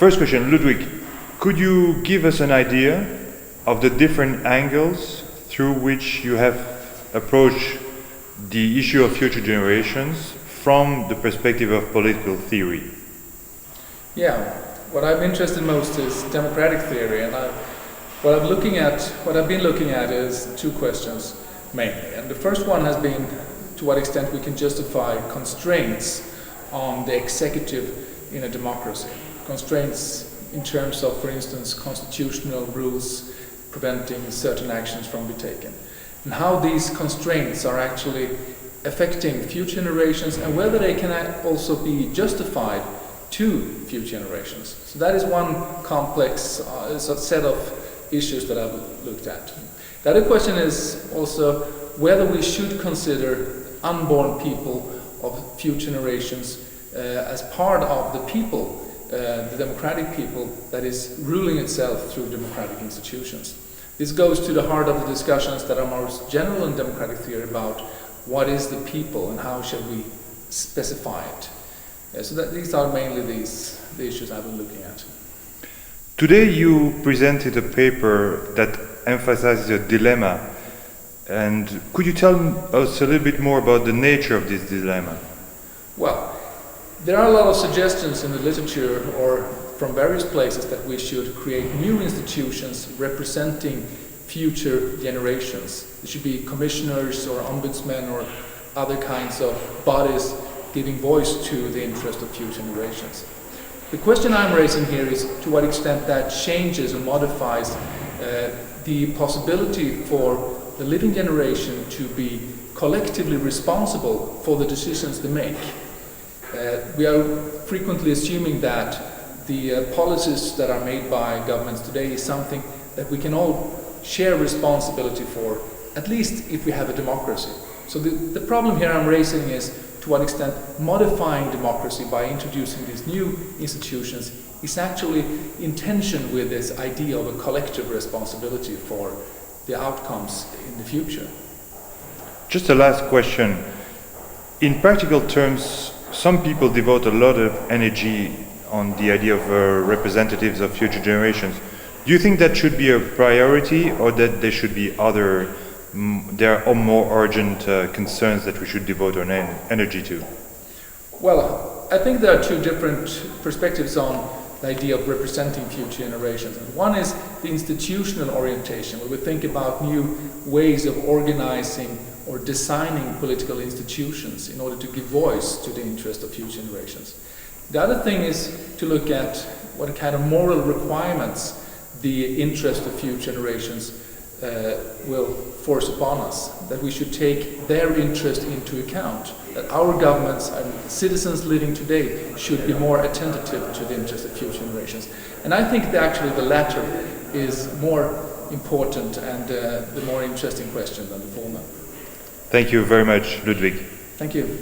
First question, Ludwig, could you give us an idea of the different angles through which you have approached the issue of future generations from the perspective of political theory? Yeah, what I'm interested most is democratic theory, and what I've been looking at is two questions mainly. And the first one has been to what extent we can justify constraints on the executive in a democracy. Constraints in terms of, for instance, constitutional rules preventing certain actions from being taken. And how these constraints are actually affecting future generations and whether they can also be justified to future generations. So that is one complex set of issues that I've looked at. The other question is also whether we should consider unborn people of future generations as part of the people, the democratic people that is ruling itself through democratic institutions. This goes to the heart of the discussions that are most general in democratic theory about what is the people and how shall we specify it. So that these are mainly the issues I've been looking at. Today you presented a paper that emphasizes a dilemma, and could you tell us a little bit more about the nature of this dilemma? Well, there are a lot of suggestions in the literature or from various places that we should create new institutions representing future generations. There should be commissioners or ombudsmen or other kinds of bodies giving voice to the interest of future generations. The question I'm raising here is to what extent that changes or modifies the possibility for the living generation to be collectively responsible for the decisions they make. We are frequently assuming that the policies that are made by governments today is something that we can all share responsibility for, at least if we have a democracy. So the problem here I'm raising is to what extent modifying democracy by introducing these new institutions is actually in tension with this idea of a collective responsibility for the outcomes in the future. Just a last question. In practical terms, some people devote a lot of energy on the idea of representatives of future generations. Do you think that should be a priority, or that there should be there are more urgent concerns that we should devote our energy to? Well, I think there are two different perspectives on the idea of representing future generations. One is the institutional orientation, where we think about new ways of organizing or designing political institutions in order to give voice to the interest of future generations. The other thing is to look at what kind of moral requirements the interest of future generations will force upon us, that we should take their interest into account, that our governments and citizens living today should be more attentive to the interest of future generations. And I think that actually the latter is more important and the more interesting question than the former. Thank you very much, Ludwig. Thank you.